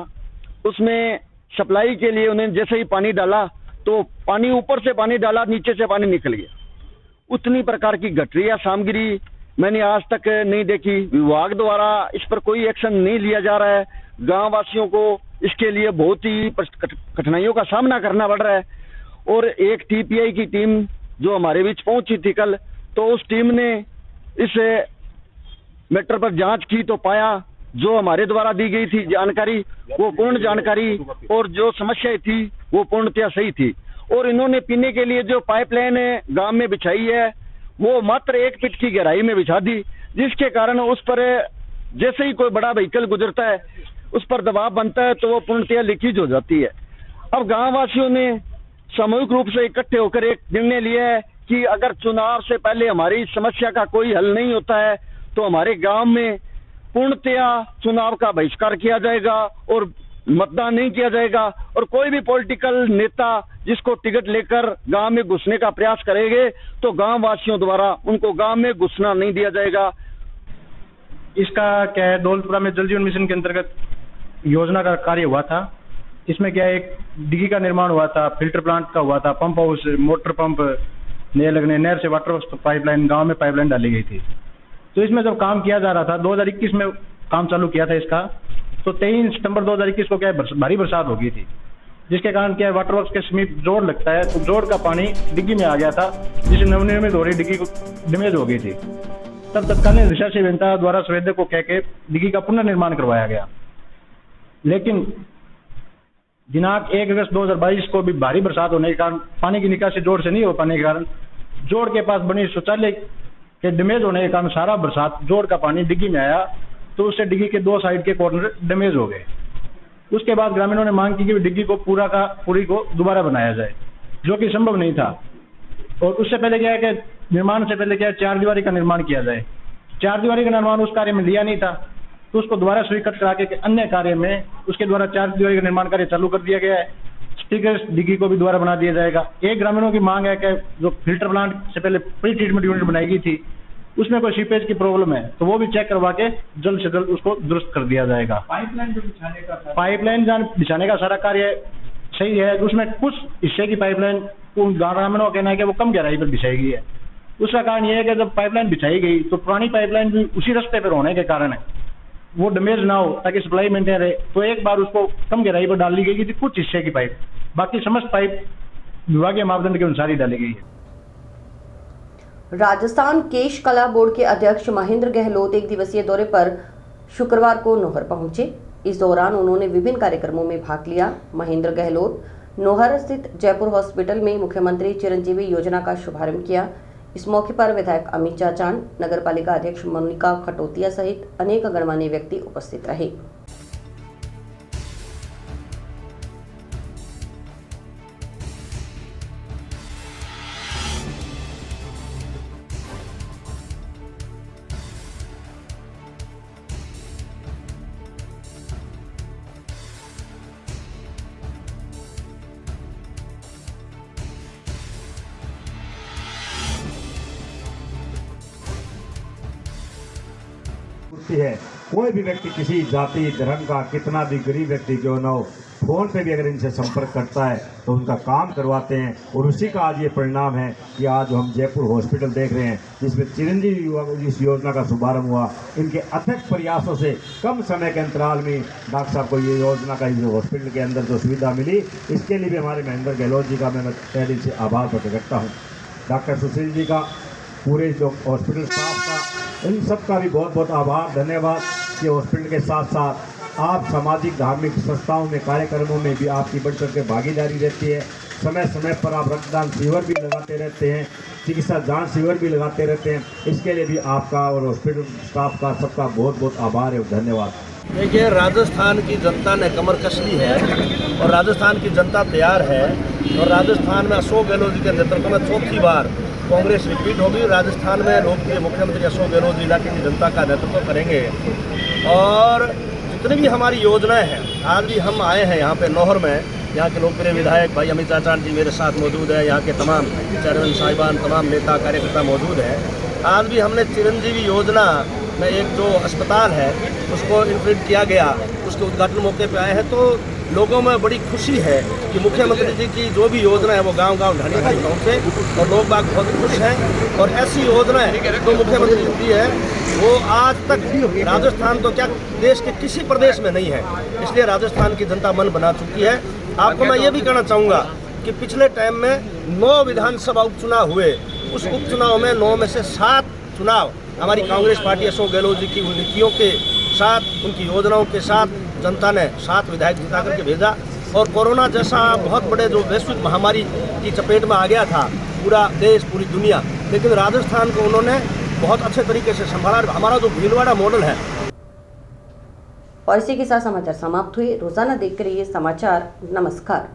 उसमें सप्लाई के लिए उन्होंने जैसे ही पानी डाला तो पानी ऊपर से पानी डाला, नीचे से पानी निकल गया। उतनी प्रकार की घटिया सामग्री मैंने आज तक नहीं देखी। विभाग द्वारा इस पर कोई एक्शन नहीं लिया जा रहा है। गांव वासियों को इसके लिए बहुत ही कठिनाइयों का सामना करना पड़ रहा है। और एक टीपीआई की टीम जो हमारे बीच पहुंची थी कल, तो उस टीम ने इस मैटर पर जांच की तो पाया जो हमारे द्वारा दी गई थी जानकारी वो पूर्ण जानकारी और जो समस्या थी वो पूर्णतः सही थी। और इन्होंने पीने के लिए जो पाइपलाइन गांव में बिछाई है वो मात्र 1 फीट की गहराई में बिछा दी, जिसके कारण उस पर जैसे ही कोई बड़ा व्हीकल गुजरता है उस पर दबाव बनता है तो वो पूर्णतः लीकेज हो जाती है। अब गांव वासियों ने सामूहिक रूप से इकट्ठे होकर एक निर्णय लिया है कि अगर चुनाव से पहले हमारी समस्या का कोई हल नहीं होता है तो हमारे गांव में पूर्णतः चुनाव का बहिष्कार किया जाएगा और मतदान नहीं किया जाएगा। और कोई भी पॉलिटिकल नेता जिसको टिकट लेकर गांव में घुसने का प्रयास करेंगे तो गांव वासियों द्वारा उनको गांव में घुसना नहीं दिया जाएगा। इसका क्या है, दौलतपुरा में जल जीवन मिशन के अंतर्गत योजना का कार्य हुआ था। इसमें क्या है, एक डिग्गी का निर्माण हुआ था, फिल्टर प्लांट का हुआ था, पंप हाउस, मोटर पंप नए लगने, नहर से वाटर पाइपलाइन, गांव में पाइपलाइन डाली गई थी। तो इसमें जब काम किया जा रहा था 2021 में काम चालू किया था इसका, तो 23 सितंबर 2021 को क्या है भारी बरसात हो गई थी, जिसके कारण क्या है वाटर वर्क्स के समीप जोड़ लगता है तो जोड़ का पानी डिग्गी में आ गया था, जिससे नवनिर्मित हो रही डिग्गी को डैमेज हो गई थी। तब तत्कालीन रिसर्च अभियंता द्वारा संवेदक को कह के डिग्गी का पुनर्निर्माण करवाया गया। लेकिन दिनांक 1 अगस्त 2022 को भी भारी बरसात होने के कारण पानी की निकासी जोड़ से नहीं हो पाने के कारण जोड़ के पास बनी शौचालय के डैमेज होने के कारण सारा बरसात जोड़ का पानी डिग्गी में आया, तो उससे डिग्गी के 2 साइड के कॉर्नर डैमेज हो गए। उसके बाद ग्रामीणों ने मांग की कि डिग्गी को पूरी को दोबारा बनाया जाए, जो कि संभव नहीं था। और उससे पहले क्या है कि निर्माण से पहले क्या है 4 दीवारी का निर्माण किया जाए। 4 दीवारी का निर्माण उस कार्य में लिया नहीं था, तो उसको दोबारा स्वीकृत करा के अन्य कार्य में उसके द्वारा 4 दीवारी का निर्माण कार्य चालू कर दिया गया है। स्टिकर डिग्गी को भी दोबारा बना दिया जाएगा। एक ग्रामीणों की मांग है कि जो फिल्टर प्लांट से पहले प्री ट्रीटमेंट यूनिट बनाई गई थी उसमें कोई सीपेज की प्रॉब्लम है, तो वो भी चेक करवा के जल्द से जल्द उसको दुरुस्त कर दिया जाएगा। पाइपलाइन बिछाने का सारा कार्य सही है, उसमें कुछ हिस्से की पाइपलाइन ग्रामीणों का कहना है कि वो कम गहराई पर बिछाई गई है। उसका कारण यह है कि जब पाइपलाइन बिछाई गई तो पुरानी पाइपलाइन भी उसी रास्ते पर होने के कारण है वो डैमेज ना हो, ताकि सप्लाई मेंटेन रहे। तो एक बार उसको कम गहराई पर डाल दी गई थी कुछ हिस्से की पाइप, बाकी समस्त पाइप विभागीय मापदंड के अनुसार ही डाली गई है। राजस्थान केश कला बोर्ड के अध्यक्ष महेंद्र गहलोत एक दिवसीय दौरे पर शुक्रवार को नोहर पहुंचे। इस दौरान उन्होंने विभिन्न कार्यक्रमों में भाग लिया। महेंद्र गहलोत नोहर स्थित जयपुर हॉस्पिटल में मुख्यमंत्री चिरंजीवी योजना का शुभारंभ किया। इस मौके पर विधायक अमित चाचान, नगरपालिका अध्यक्ष मोनिका खटोतिया सहित अनेक गणमान्य व्यक्ति उपस्थित रहे। है। कोई भी व्यक्ति किसी जाति धर्म का कितना भी गरीब व्यक्ति क्यों न हो, फोन पे भी अगर इनसे संपर्क करता है तो उनका काम करवाते हैं। और उसी का आज ये परिणाम है कि आज हम जयपुर हॉस्पिटल देख रहे हैं, जिसमें चिरंजीवी इस योजना का शुभारंभ हुआ। इनके अथक प्रयासों से कम समय के अंतराल में डॉक्टर साहब को ये योजना का इस हॉस्पिटल के अंदर जो सुविधा मिली, इसके लिए भी हमारे महेंद्र गहलोत जी का मैं तहे दिल से आभार प्रकट करता हूँ। डॉक्टर सुशील जी का, पूरे जो हॉस्पिटल स्टाफ का, इन सब का भी बहुत बहुत आभार, धन्यवाद कि हॉस्पिटल के साथ साथ आप सामाजिक धार्मिक संस्थाओं में कार्यक्रमों में भी आपकी बढ़ चढ़ के भागीदारी रहती है। समय समय पर आप रक्तदान शिविर भी लगाते रहते हैं, चिकित्सा जांच शिविर भी लगाते रहते हैं। इसके लिए भी आपका और हॉस्पिटल स्टाफ का सबका बहुत बहुत आभार है, धन्यवाद। देखिए, राजस्थान की जनता ने कमर कस ली है और राजस्थान की जनता तैयार है। और राजस्थान में अशोक गहलोत जी के नेतृत्व में चौथी बार कांग्रेस रिपीट होगी। राजस्थान में लोकप्रिय मुख्यमंत्री अशोक गहलोत जी इलाके की जनता का नेतृत्व करेंगे। और जितनी भी हमारी योजनाएं हैं, आज भी हम आए हैं यहाँ पे नौहर में, यहाँ के लोकप्रिय विधायक भाई अमित चाचान जी मेरे साथ मौजूद है, यहाँ के तमाम चेयरमैन साहिबान, तमाम नेता कार्यकर्ता मौजूद हैं। आज भी हमने चिरंजीवी योजना में एक जो अस्पताल है उसको इनफिट किया गया, उसके उद्घाटन मौके पे आए हैं। तो लोगों में बड़ी खुशी है कि मुख्यमंत्री जी की जो भी योजना है वो गांव-गांव ढाणी ढाणी पहुँचे और लोग बाग बहुत खुश हैं। और ऐसी योजनाएं जो मुख्यमंत्री जी की है वो आज तक राजस्थान तो क्या देश के किसी प्रदेश में नहीं है। इसलिए राजस्थान की जनता मन बना चुकी है। आपको मैं ये भी कहना चाहूँगा कि पिछले टाइम में 9 विधानसभा उपचुनाव हुए, उस उपचुनाव में 9 में से 7 चुनाव हमारी कांग्रेस पार्टी अशोक गहलोत जी की नीतियों के साथ, उनकी योजनाओं के साथ जनता ने 7 विधायक जिता करके भेजा। और कोरोना जैसा बहुत बड़े जो वैश्विक महामारी की चपेट में आ गया था पूरा देश, पूरी दुनिया, लेकिन राजस्थान को उन्होंने बहुत अच्छे तरीके से संभाला। हमारा जो भीलवाड़ा मॉडल है। और इसी के साथ समाचार समाप्त हुए। रोजाना देखते रहिए समाचार। नमस्कार।